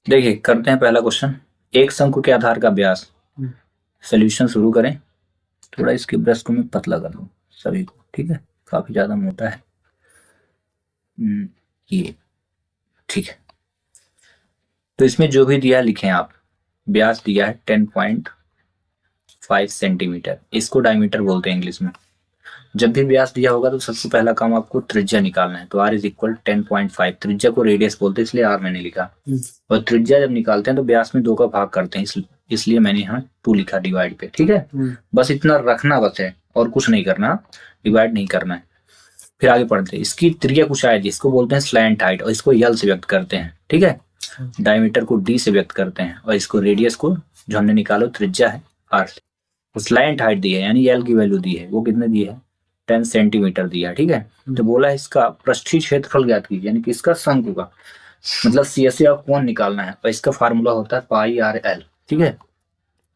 देखिए करते हैं पहला क्वेश्चन। एक शंकु के आधार का व्यास। सोल्यूशन शुरू करें। थोड़ा इसके ब्रश को मैं पतला कर दूं सभी को, ठीक है, काफी ज्यादा मोटा है। ये ठीक है। तो इसमें जो भी दिया लिखें आप। व्यास दिया है 10.5 सेंटीमीटर, इसको डायमीटर बोलते हैं इंग्लिश में। जब भी व्यास दिया होगा तो सबसे पहला काम आपको त्रिज्या निकालना है। तो r इज इक्वल 10.5, त्रिज्या को रेडियस बोलते हैं इसलिए r मैंने लिखा। और त्रिज्या जब निकालते हैं तो व्यास में 2 का भाग करते हैं, इसलिए मैंने यहाँ 2 लिखा डिवाइड पे, ठीक है। बस इतना रखना बस है और कुछ नहीं करना, डिवाइड नहीं करना है। फिर आगे पढ़ते हैं। इसकी त्रिज्या कुछ आएगी, इसको बोलते हैं स्लैंट हाइट और इसको यल से व्यक्त करते हैं, ठीक है। डायमीटर को d से व्यक्त करते हैं और इसको रेडियस को जो हमने निकालो त्रिज्या है r से। स्लैंट हाइट दी है यानी यल की वैल्यू दी है, वो कितने दी है 10 सेंटीमीटर दिया, ठीक है। तो बोला है इसका पृष्ठीय क्षेत्रफल ज्ञात कीजिए, यानी कि इसका शंकु का मतलब CSA ऑफ कोण निकालना है और इसका फार्मूला होता है पाई आर एल, ठीक है।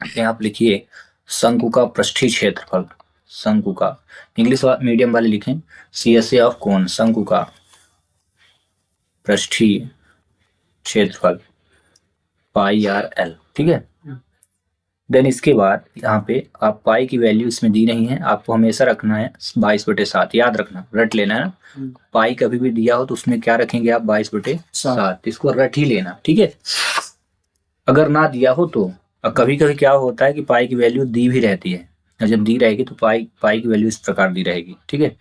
यहाँ आप लिखिए शंकु का पृष्ठीय क्षेत्रफल, शंकु का इंग्लिश मीडियम वाले लिखें CSA ऑफ कोण, शंकु का पृष्ठीय क्षेत्रफल पाई आर एल, ठीक है। देन इसके बाद यहाँ पे आप पाई की वैल्यू इसमें दी नहीं है, आपको हमेशा रखना है 22/7, याद रखना, रट लेना है ना। पाई कभी भी दिया हो तो उसमें क्या रखेंगे आप 22/7, इसको रट ही लेना, ठीक है। अगर ना दिया हो तो कभी कभी क्या होता है कि पाई की वैल्यू दी भी रहती है, और जब दी रहेगी तो पाई की वैल्यू इस प्रकार दी रहेगी, ठीक है।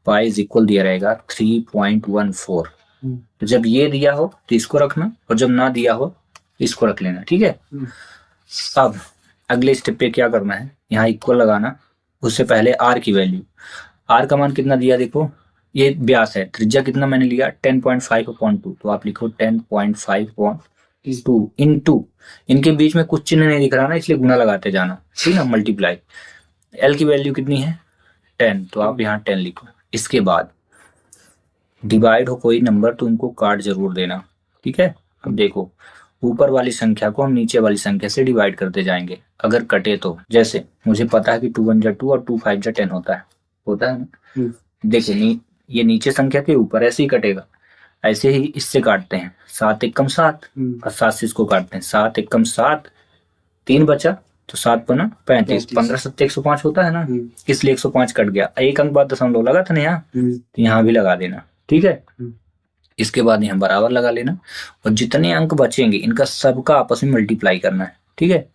पाई इज इक्वल दिया रहेगा 3.14। तो जब ये दिया हो तो इसको रखना और जब ना दिया हो तो इसको रख लेना, ठीक है। अब अगले स्टेप पे क्या करना है, यहाँ इक्वल लगाना। उससे पहले r की वैल्यू, r का मान कितना दिया देखो, ये व्यास है, त्रिज्या कितना मैंने लिया 10.5/2, तो आप लिखो 10.5/2 इंटू, इनके बीच में कुछ चिन्ह नहीं दिख रहा ना इसलिए गुना लगाते जाना, ठीक ना, मल्टीप्लाई। l की वैल्यू कितनी है 10, तो आप यहाँ 10 लिखो। इसके बाद डिवाइड हो कोई नंबर तो उनको काट जरूर देना, ठीक है। अब देखो ऊपर वाली संख्या को हम नीचे वाली संख्या से डिवाइड करते जाएंगे, अगर कटे तो। जैसे मुझे पता है कि 2 1 2 और 2 5 10 होता है ना। देखो ये नीचे संख्या के ऊपर ऐसे ही कटेगा, ऐसे ही इससे काटते हैं 7 एकम 7 और 7 से इसको काटते हैं 7 एकम 7, 3 बचा तो 7 पना 35, 15 7 105 होता है ना, इसलिए 105 कट गया। एक अंक बाद दशमलव लगा था ना यहाँ, तो यहाँ भी लगा देना, ठीक है। इसके बाद यहाँ बराबर लगा लेना और जितने अंक बचेंगे इनका सबका आपस में मल्टीप्लाई करना है, ठीक है।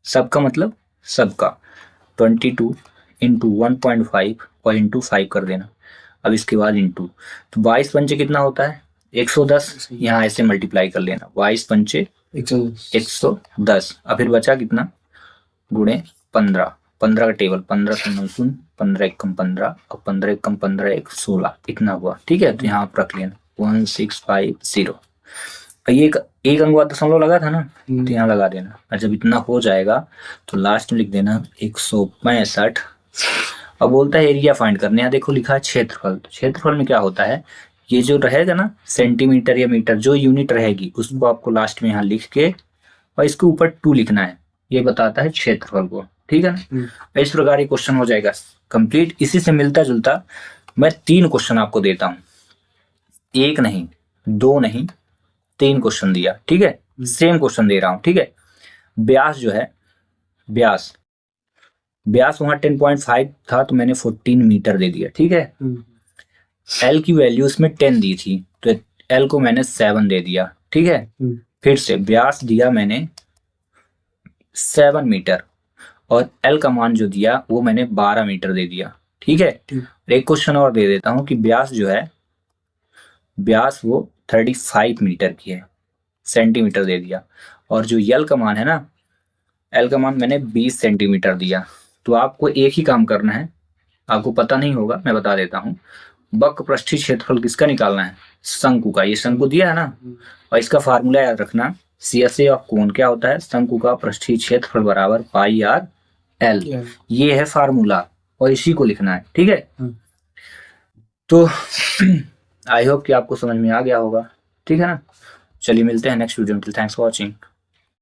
सबका मतलब सबका 22 इंटू 1.5 और इंटू 5 कर देना। अब इसके बाद इंटू, तो 22 पंचे कितना होता है 110, यहाँ ऐसे मल्टीप्लाई कर लेना 22 पंचे 110। अब फिर बचा कितना गुणे 15, 15 का टेबल 15 से 15 एकम 15 और 15 एकम 15 1 16, इतना हुआ, ठीक है। तो यहाँ आप रख लेना 1650। ये एक अंक बाद दशमलव लगा था ना, तो यहाँ लगा देना। और जब इतना हो जाएगा तो लास्ट में लिख देना 165। अब बोलता है एरिया फाइंड करने, यहाँ देखो लिखा है क्षेत्रफल। तो क्षेत्रफल में क्या होता है, ये जो रहेगा ना सेंटीमीटर या मीटर, जो यूनिट रहेगी उसको आपको लास्ट में यहाँ लिख के और इसके ऊपर 2 लिखना है, ये बताता है क्षेत्रफल को, ठीक है ना। इस प्रकार ये क्वेश्चन हो जाएगा कंप्लीट। इसी से मिलता जुलता मैं 3 क्वेश्चन आपको देता हूँ, 1 नहीं 2 नहीं 3 क्वेश्चन दिया, ठीक है। सेम क्वेश्चन दे रहा हूं, ठीक है। व्यास जो है व्यास वहां 10.5 था तो मैंने 14 मीटर दे दिया, ठीक है। एल की वैल्यू उसमें 10 दी थी तो एल को मैंने 7 दे दिया, ठीक है। फिर से व्यास दिया मैंने 7 मीटर और एल का मान जो दिया वो मैंने 12 मीटर दे दिया, ठीक है। एक क्वेश्चन और दे देता हूं कि व्यास जो है व्यास वो 35 मीटर की है, सेंटीमीटर दे दिया, और जो यल का मान है ना, एल का मान मैंने 20 सेंटीमीटर दिया। तो आपको एक ही काम करना है, आपको पता नहीं होगा मैं बता देता हूँ। वक्र पृष्ठीय क्षेत्रफल किसका निकालना है, शंकु का। ये शंकु दिया है ना, और इसका फार्मूला याद रखना, CSA ऑफ कोण क्या होता है, शंकु का पृष्ठीय क्षेत्रफल बराबर पाई आर एल, ये है फार्मूला और इसी को लिखना है, ठीक है। तो आई होप कि आपको समझ में आ गया होगा, ठीक है ना। चलिए मिलते हैं नेक्स्ट वीडियो में, थैंक्स फॉर वॉचिंग।